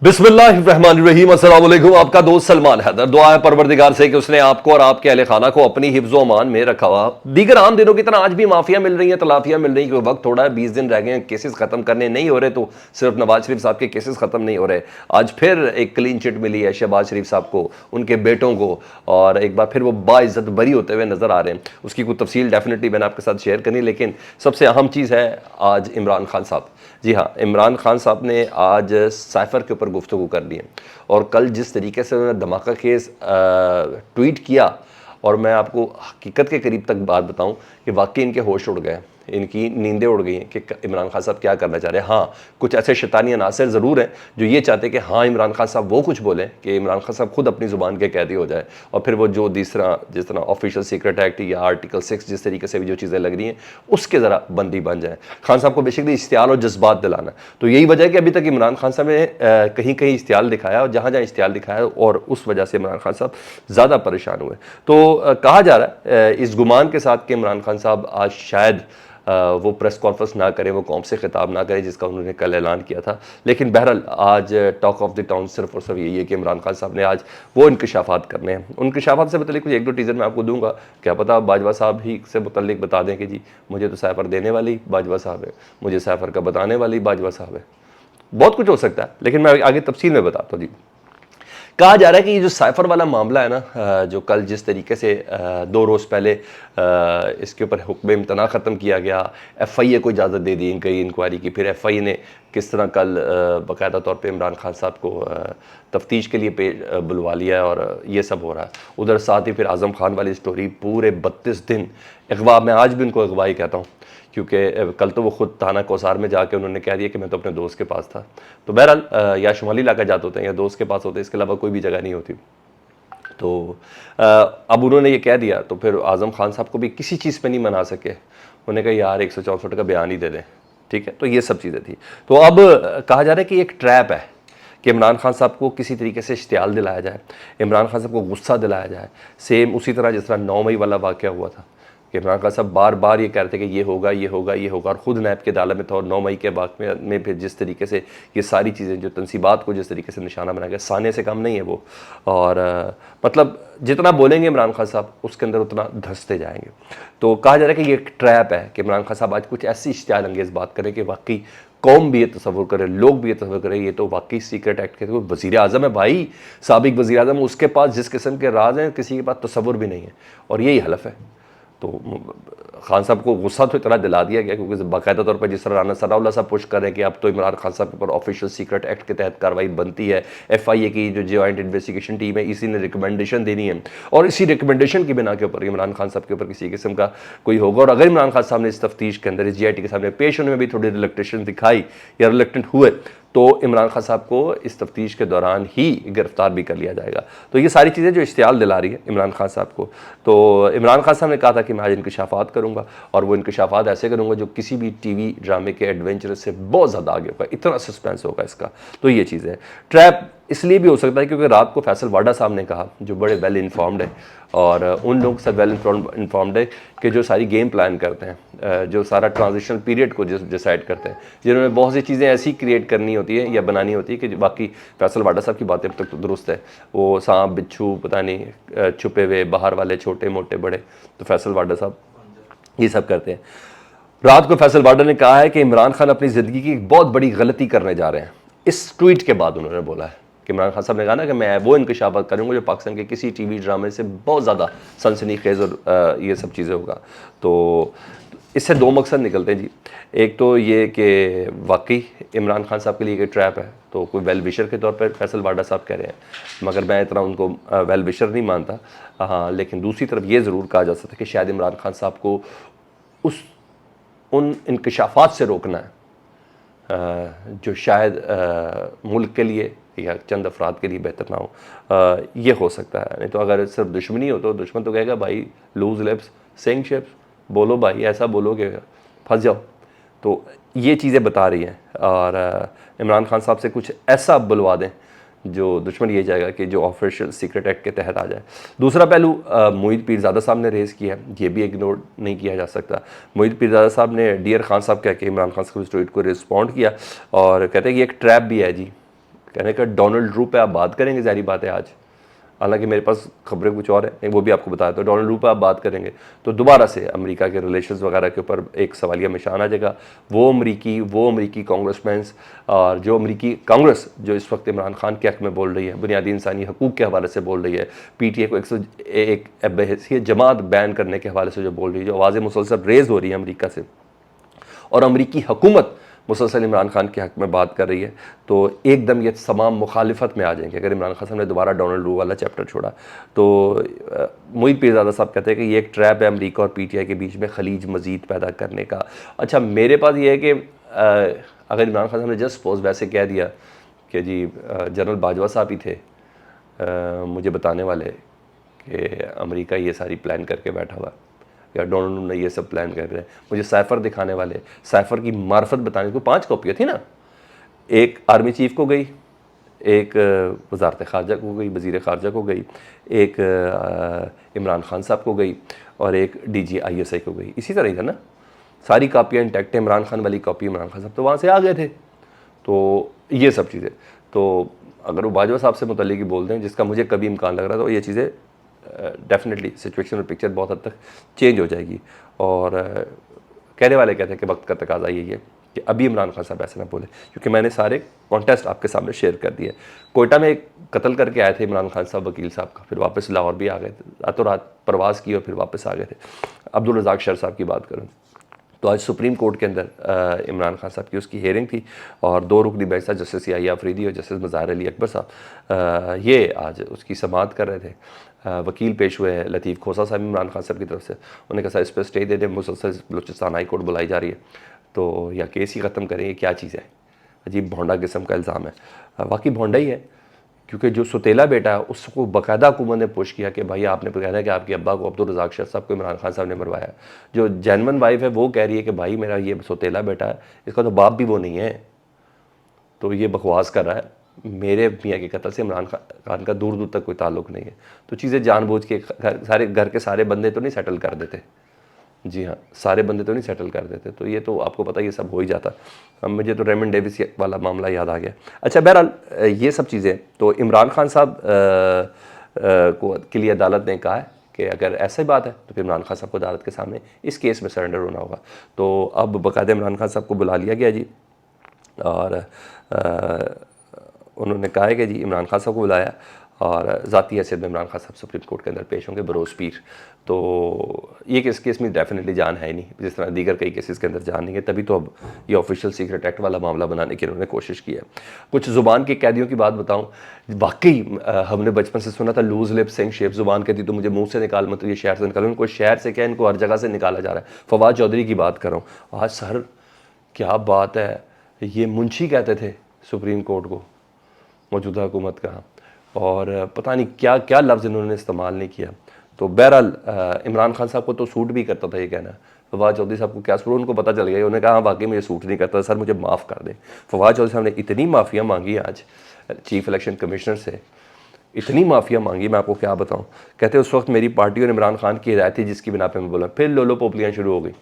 बिस्मिल्लाहिर्रहमानिर्रहीम। अस्सलाम वालेकुम। आपका दोस्त सलमान हैदर। दुआ है परवरदिगार से कि उसने आपको और आपके अहले खाना को अपनी हिफ्ज़ो अमान में रखा हुआ। दीगर आम दिनों की तरह आज भी माफिया मिल रही हैं, तलाफियां मिल रही हैं, वक्त थोड़ा है, 20 दिन रह गए हैं, केसेस खत्म करने नहीं हो रहे। तो सिर्फ नवाज शरीफ साहब के केसेस खत्म नहीं हो रहे, आज फिर एक क्लीन चिट मिली है शहबाज शरीफ साहब को, उनके बेटों को, और एक बार फिर वो बाइज्जत बरी होते हुए नजर आ रहे हैं। उसकी कुछ तफसील डेफिनेटली मैंने आपके साथ शेयर करनी, लेकिन सबसे अहम चीज़ है आज इमरान खान साहब। जी हाँ, इमरान खान साहब ने आज साइफर के ऊपर गुफ्तगू कर ली है, और कल जिस तरीके से उन्होंने धमाका खेज ट्वीट किया, और मैं आपको हकीकत के करीब तक बात बताऊं कि वाकई इनके होश उड़ गए, इनकी नींदें उड़ गई हैं कि इमरान खान साहब क्या करना चाह रहे हैं। हाँ, कुछ ऐसे शैतानी अनासर ज़रूर हैं जो ये चाहते हैं कि हाँ इमरान खान साहब वो कुछ बोलें कि इमरान खान साहब खुद अपनी ज़ुबान के कैदी हो जाए, और फिर वो जो जिस तरह ऑफिशियल सीक्रेट एक्ट या आर्टिकल 6 जिस तरीके से भी जो चीज़ें लग रही हैं उसके ज़रा बंदी बन जाए। खान साहब को बेसिकली इश्तियाल और जज्बात दिलाना, तो यही वजह है कि अभी तक इमरान खान साहब ने कहीं कहीं इश्तियाल दिखाया, और जहाँ जहाँ इश्तियाल दिखाया और उस वजह से इमरान खान साहब ज़्यादा परेशान हुए। तो कहा जा रहा है इस गुमान के साथ कि इमरान खान साहब आज शायद वो प्रेस कॉन्फ्रेंस ना करें, वो कौम से खिताब ना करें जिसका उन्होंने कल ऐलान किया था। लेकिन बहरहाल आज टॉक ऑफ द टाउन सिर्फ और सिर्फ यही है कि इमरान खान साहब ने आज वो इंकशाफात करने हैं। उन इंकशाफात से मतलब कुछ एक दो टीज़र मैं आपको दूंगा, क्या पता बाजवा साहब ही से मुतल्लिक बता दें कि जी मुझे तो सैफर देने वाली बाजवा साहब है, मुझे सैफर का बताने वाली बाजवा साहब है। बहुत कुछ हो सकता है, लेकिन मैं आगे तफसील में बताता हूँ। जी, कहा जा रहा है कि ये जो साइफर वाला मामला है ना, जो कल जिस तरीके से 2 रोज़ पहले इसके ऊपर हुक्म इम्तना ख़त्म किया गया, FIA को इजाज़त दे दी गई इंक्वायरी की, फिर FIA ने किस तरह कल बाकायदा तौर पे इमरान खान साहब को तफ्तीश के लिए बुलवा लिया, और ये सब हो रहा है। उधर साथ ही फिर आज़म खान वाली स्टोरी, पूरे 32 दिन अगवा, मैं आज भी उनको अगवा ही कहता हूँ, क्योंकि कल तो वो खुद थाना कोसार में जाके उन्होंने कह दिया कि मैं तो अपने दोस्त के पास था। तो बहरहाल या शुमाली इलाका जाते होते हैं या दोस्त के पास होते हैं, इसके अलावा कोई भी जगह नहीं होती। तो अब उन्होंने ये कह दिया, तो फिर आज़म खान साहब को भी किसी चीज़ पे नहीं मना सके। उन्होंने कहा यार 164 का बयान ही दे दें, ठीक है। तो ये सब चीज़ें थी। तो अब कहा जा रहा है कि एक ट्रैप है कि इमरान खान साहब को किसी तरीके से इश्तियाल दिलाया जाए, इमरान खान साहब को गुस्सा दिलाया जाए, सेम उसी तरह जिस तरह 9 मई वाला वाक़या हुआ था कि इमरान खान साहब बार बार ये कह रहे थे कि ये होगा ये होगा ये होगा, और ख़ुद नैब के अदालत में था, और 9 मई के बाद में फिर जिस तरीके से ये सारी चीज़ें जो तनसीबात को जिस तरीके से निशाना बनाया गया, साने से कम नहीं है वो। और मतलब जितना बोलेंगे इमरान खान साहब उसके अंदर उतना धंसते जाएंगे। तो कहा जा रहा है कि ये एक ट्रैप है कि इमरान खान साहब आज कुछ ऐसी इश्तियाल अंगेज़ बात करें कि वाकई कौम भी ये तस्वुर करे, लोग भी ये तस्वुर करें ये तो वाकई सीक्रेट एक्ट के तो वज़ीर आज़म है भाई, साबिक वज़ीर आज़म, उसके पास जिस किस्म के राज हैं किसी के पास तस्वुर भी नहीं है, और यही हलफ है। तो खान साहब को गुस्सा तो इतना दिला दिया गया, क्योंकि बाकायदा तौर पर जिस तरह राना सनाउल्लाह साहब पुश कर रहे हैं कि अब तो इमरान खान साहब के ऊपर ऑफिशियल सीक्रेट एक्ट के तहत कार्रवाई बनती है, FIA की जो जॉइंट इन्वेस्टिगेशन टीम है इसी ने रिकमेंडेशन देनी है, और इसी रिकमेंडेशन की बिना के ऊपर इमरान खान साहब के ऊपर किसी किस्म का कोई होगा। और अगर इमरान खान साहब ने इस तफ्तीश के अंदर इस GIT के सामने पेश होने में भी थोड़ी रिलेक्टेशन दिखाई या रिलेक्टेंट हुए, तो इमरान खान साहब को इस तफ्तीश के दौरान ही गिरफ्तार भी कर लिया जाएगा। तो ये सारी चीज़ें जो इश्तियाल दिला रही है इमरान खान साहब को, तो इमरान खान साहब ने कहा था कि मैं आज इंकशाफात करूँगा, और वो इंकशाफात ऐसे करूँगा जो किसी भी TV ड्रामे के एडवेंचर से बहुत ज़्यादा आगे होगा, इतना सस्पेंस होगा इसका। तो ये चीज़ है। ट्रैप इसलिए भी हो सकता है क्योंकि रात को फैसल वाडा साहब ने कहा, जो बड़े वेल इन्फॉर्म्ड है, और उन लोग से वेल इन्फॉर्म्ड है कि जो सारी गेम प्लान करते हैं, जो सारा ट्रांजिशनल पीरियड को डिसाइड करते हैं, जिन्होंने बहुत सी चीज़ें ऐसी क्रिएट करनी होती है या बनानी होती है कि बाकी फैसल वाडा साहब की बातें अब तक तो दुरुस्त है, वो सांप बिच्छू पता नहीं छुपे हुए बाहर वाले छोटे मोटे बड़े, तो फैसल वाडा साहब ये सब करते हैं। रात को फैसल वाडा ने कहा है कि इमरान खान अपनी ज़िंदगी की एक बहुत बड़ी गलती करने जा रहे हैं। इस ट्वीट के बाद उन्होंने बोला है कि इमरान खान साहब ने कहा ना कि मैं वो इंकशाफात करूँगा जो पाकिस्तान के किसी TV ड्रामे से बहुत ज़्यादा सनसनीखेज़ और ये सब चीज़ें होगा। तो इससे 2 मकसद निकलते हैं जी। एक तो ये कि वाकई इमरान खान साहब के लिए एक ट्रैप है, तो कोई वेल विशर के तौर पर फैसल वाडा साहब कह रहे हैं, मगर मैं इतना उनको वेल विशर नहीं मानता। हाँ, लेकिन दूसरी तरफ ये ज़रूर कहा जा सकता है कि शायद इमरान खान साहब को उन इंकशाफात से रोकना है जो शायद मुल्क के लिए या चंद अफराद के लिए बेहतर ना हो। ये हो सकता है। नहीं तो अगर सिर्फ दुश्मनी हो तो दुश्मन तो कहेगा भाई लूज लिप्स सिंग शिप्स, बोलो भाई, ऐसा बोलो कि फंस जाओ। तो ये चीज़ें बता रही हैं, और इमरान खान साहब से कुछ ऐसा बुलवा दें जो दुश्मन ये जाएगा कि जो ऑफिशियल सीक्रेट एक्ट के तहत आ जाए। दूसरा पहलू मोहित पीरज़ादा साहब ने रेज़ किया है, ये भी इग्नोर नहीं किया जा सकता। मोहित पीरज़ादा साहब ने डियर खान साहब कह के इमरान खान साहब की ट्वीट को रिस्पॉन्ड किया, और कहते हैं कि एक ट्रैप भी है जी, कहने का डोनाल्ड ट्रू पे आप बात करेंगे, जारी बात है आज, हालांकि मेरे पास खबरें कुछ और हैं, वो भी आपको बताया। तो डोनाल्ड ट्रू पे आप बात करेंगे तो दोबारा से अमेरिका के रिलेशंस वगैरह के ऊपर एक सवालिया निशान आ जाएगा। वो अमेरिकी कांग्रेसमैन और जो अमेरिकी कांग्रेस जो इस वक्त इमरान खान के हक़ में बोल रही है, बुनियादी इंसानी हकूक़ के हवाले से बोल रही है, PTI को 101 बहसीत जमात बैन करने के हवाले से जो बोल रही है, जो आवाज़ें मुसलसल रेज़ हो रही है अमरीका से, और अमरीकी हुकूमत मुसलसल इमरान खान के हक़ में बात कर रही है, तो एकदम ये तमाम मुखालिफत में आ जाएंगे। अगर इमरान खान साहब ने दोबारा डोनाल्ड ट्रू वाला चैप्टर छोड़ा तो मोहित पीरज़ादा साहब कहते हैं कि ये एक ट्रैप है अमरीका और PTI के बीच में खलीज मज़ीद पैदा करने का। अच्छा, मेरे पास ये है कि अगर इमरान खान साहब ने जस्ट सपोज वैसे कह दिया कि जी जनरल बाजवा साहब ही थे मुझे बताने वाले कि अमेरिका ये सारी प्लान करके बैठा हुआ, या डोनाल्ड ने ये सब प्लान कर रहे हैं, मुझे साइफर दिखाने वाले, साइफर की मार्फत बताने को 5 कॉपियाँ थी ना, एक आर्मी चीफ को गई, एक वजारत ख़ारजा को गई, वज़ीर ख़ारजा को गई, एक इमरान खान साहब को गई, और एक DG ISI को गई। इसी तरह ही था ना, सारी कापियाँ इंटैक्ट है। इमरान खान वाली कॉपी इमरान खान साहब तो वहाँ से आ गए थे। तो ये सब चीज़ें, तो अगर वो बाजवा साहब से मुतल्लिक ही बोल दें, जिसका मुझे कभी इम्कान लग रहा था, तो ये चीज़ें डेफिनेटली सिचुएशन और पिक्चर बहुत हद तक चेंज हो जाएगी। और कहने वाले कहते हैं कि वक्त का तकाजा यही है कि अभी इमरान खान साहब ऐसे ना बोले, क्योंकि मैंने सारे कॉन्टेस्ट आपके सामने शेयर कर दिए। कोयटा में एक कत्ल करके आए थे इमरान खान साहब वकील साहब का, फिर वापस लाहौर भी आ गए थे, रातों रात परवाज़ की और फिर वापस आ गए थे। अब्दुल रज़ाक शर साहब की बात करूँ तो आज सुप्रीम कोर्ट के अंदर इमरान खान साहब की उसकी हियरिंग थी, और 2 रुकनी बेंच था, जस्टिस याहिया अफरीदी और जस्टिस मज़ाहिर अली अकबर साहब, ये आज उसकी समाअत कर रहे थे। वकील पेश हुए हैं लतीफ़ खोसा साहब इमरान खान साहब की तरफ से, उन्होंने कहा सर इस पर स्टे दे दें, मुसलसल बलूचिस्तान हाई कोर्ट बुलाई जा रही है, तो या केस ही ख़त्म करें, ये क्या चीज़ है, अजीब भोंडा किस्म का इल्ज़ाम है। वाकई भोंडा ही है, क्योंकि जो सुतेला बेटा है उसको बाकायदा हुकूमत ने पुश किया कि भाई आपने कहना है कि आपके अब्बा को अब्दुल रज़ाक शर साहब को इमरान खान साहब ने मरवाया। जो जेनवन वाइफ है वो कह रही है कि भाई मेरा ये सुतेला बेटा है, इसका तो बाप भी वो नहीं है, तो ये बकवास कर रहा है, मेरे मियाँ के कत्ल से इमरान खान का दूर दूर तक कोई ताल्लुक़ नहीं है। तो चीज़ें जानबूझ के सारे घर के सारे बंदे तो नहीं सेटल कर देते, जी हाँ, सारे बंदे तो नहीं सेटल कर देते, तो ये तो आपको पता ही ये सब हो ही जाता। अब मुझे तो रेमंड डेविस वाला मामला याद आ गया। अच्छा, बहरहाल ये सब चीज़ें, तो इमरान खान साहब को के लिए अदालत ने कहा है कि अगर ऐसा ही बात है तो फिर इमरान खान साहब को अदालत के सामने इस केस में सरेंडर होना होगा। तो अब बाकायदा इमरान खान साहब को बुला लिया गया जी, और उन्होंने कहा है कि जी इमरान खान साहब को बुलाया, और ज़ाती हैसियत में इमरान खान साहब सुप्रीम कोर्ट के अंदर पेश होंगे बरोज़ पीर। तो ये केस में डेफिनेटली जान है नहीं, जिस तरह दीगर कई केसेस के अंदर जान नहीं है, तभी तो अब ये ऑफिशियल सीक्रेट एक्ट वाला मामला बनाने की उन्होंने कोशिश की है। कुछ ज़ुबान के कैदियों की बात बताऊं, वाकई हमने बचपन से सुना था लूज लिप सिंह शेप ज़ुबान कहती तो मुझे मुँह से निकाल मत, ये शहर से निकालो, इनको शहर से क्या, इनको हर जगह से निकाला जा रहा है। फवाद चौधरी की बात कर रहा हूँ आज, सर क्या बात है, ये मुंशी कहते थे सुप्रीम कोर्ट को मौजूदा हुकूमत का, और पता नहीं क्या क्या लफ्ज़ इन्होंने इस्तेमाल नहीं किया। तो बहरहाल इमरान खान साहब को तो सूट भी करता था ये कहना, फवाद चौधरी साहब को क्या सूट, उनको पता चल गया, उन्होंने कहा हाँ वाकई मुझे सूट नहीं करता सर, मुझे माफ़ कर दें। फवाद चौधरी साहब ने इतनी माफ़िया मांगी आज चीफ इलेक्शन कमिश्नर से, इतनी माफ़िया मांगी मैं आपको क्या बताऊँ। कहते उस वक्त मेरी पार्टी और इमरान खान की हिदायत थी जिसकी बिना पे मैं बोला, फिर लोलो पोपलियाँ शुरू हो गई।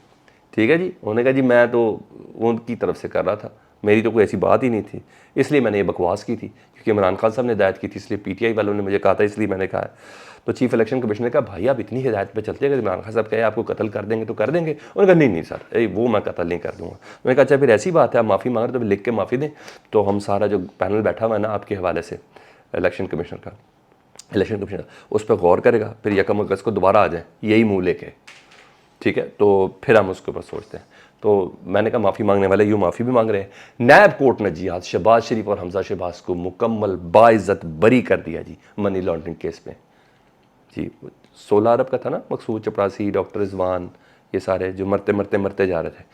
ठीक है जी, उन्होंने कहा जी मैं तो उनकी तरफ से कर रहा था, मेरी तो कोई ऐसी बात ही नहीं थी, इसलिए मैंने ये बकवास की थी, क्योंकि इमरान खान साहब ने हिदायत की थी, इसलिए PTI वालों ने मुझे कहा था, इसलिए मैंने कहा है। तो चीफ इलेक्शन कमिश्नर ने कहा भाई आप इतनी हिदायत पे चलते हैं, अगर इमरान खान साहब कहे आपको कत्ल कर देंगे तो कर देंगे। उन्होंने कहा नहीं सर वो मैं कत्ल नहीं कर दूँगा। मैंने कहा अच्छा फिर ऐसी बात है आप माफ़ी मांग रहे तो लिख के माफ़ी दें। तो हम सारा जो पैनल बैठा हुआ है ना आपके हवाले से इलेक्शन कमिश्नर का, इलेक्शन कमिश्नर उस पर गौर करेगा, फिर 1 अगस्त को दोबारा आ जाए यही मुँह लेके, ठीक है, तो फिर हम उसके ऊपर सोचते हैं। तो मैंने कहा माफ़ी मांगने वाले यूँ माफ़ी भी मांग रहे हैं। नैब कोर्ट ने जी आज शहबाज शरीफ और हमजा शहबाज को मुकम्मल बाइज्जत बरी कर दिया जी मनी लॉन्ड्रिंग केस में जी। 16 अरब का था ना मकसूद चपरासी, डॉक्टर रिजवान, ये सारे जो मरते जा रहे थे।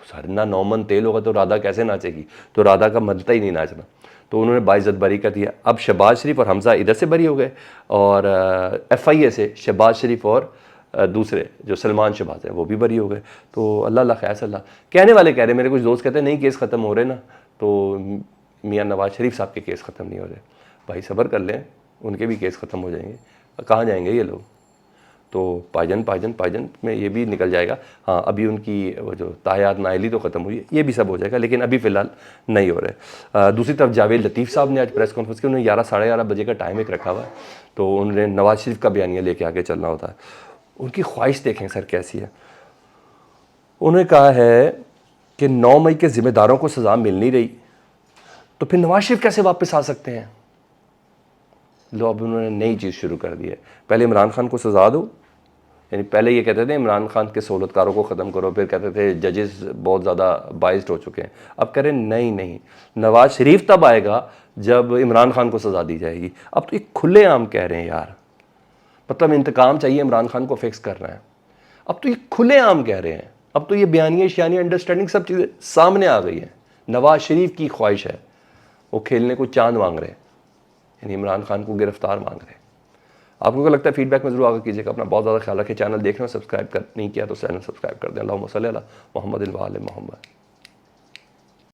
सर ना 9 मन तेल होगा तो राधा कैसे नाचेगी, तो राधा का मनता ही नहीं नाचना, तो उन्होंने बाइज्जत बरी कर दिया। अब शहबाज शरीफ और हमजा इधर से बरी हो गए, और FIA से शहबाज शरीफ और दूसरे जो सलमान शहबाज हैं वो भी बरी हो गए। तो अल्लाह खैर अल्लाह। कहने वाले कह रहे, मेरे कुछ दोस्त कहते हैं नहीं केस ख़त्म हो रहे ना, तो मियाँ नवाज शरीफ साहब के केस ख़त्म नहीं हो रहे। भाई सब्र कर लें, उनके भी केस ख़त्म हो जाएंगे, कहाँ जाएंगे ये लोग। तो पायजन में ये भी निकल जाएगा। हाँ, अभी उनकी वो जो तायात नाइली तो ख़त्म हुई है, ये भी सब हो जाएगा, लेकिन अभी फ़िलहाल नहीं हो रहा है। दूसरी तरफ जावेद लतीफ़ साहब ने आज प्रेस कॉन्फ्रेंस की, उन्होंने 11 साढ़े 11 बजे का टाइम एक रखा हुआ है, तो उन्होंने नवाज शरीफ का बयानिया लेके आगे चलना होता है। उनकी ख्वाहिश देखें सर कैसी है। उन्होंने कहा है कि 9 मई के ज़िम्मेदारों को सज़ा मिल नहीं रही, तो फिर नवाज शरीफ कैसे वापस आ सकते हैं। लो, अब उन्होंने नई चीज़ शुरू कर दी है, पहले इमरान खान को सज़ा दो, यानी पहले ये कहते थे इमरान खान के सहूलतकारों को ख़त्म करो, फिर कहते थे जजेस बहुत ज़्यादा बाइस्ड हो चुके हैं, अब कह रहे नहीं, नवाज शरीफ तब आएगा जब इमरान खान को सज़ा दी जाएगी। अब तो ये खुलेआम कह रहे हैं यार, मतलब इंतकाम चाहिए, इमरान खान को फिक्स करना है, अब तो ये खुलेआम कह रहे हैं। अब तो ये बयानिया शियानी अंडरस्टैंडिंग सब चीज़ें सामने आ गई हैं। नवाज शरीफ की ख्वाहिश है, वो खेलने को चांद मांग रहे हैं, यानी इमरान खान को गिरफ्तार मांग रहे हैं। आपको क्या लगता है, फीडबैक में जरूर आगे कीजिएगा। अपना बहुत ज़्यादा ख्याल रखें। चैनल देख रहे हो, सब्सक्राइब नहीं किया तो चैनल सब्सक्राइब कर दें। अल्लाहुम्मा सल्ली अला मुहम्मद व आले मुहम्मद।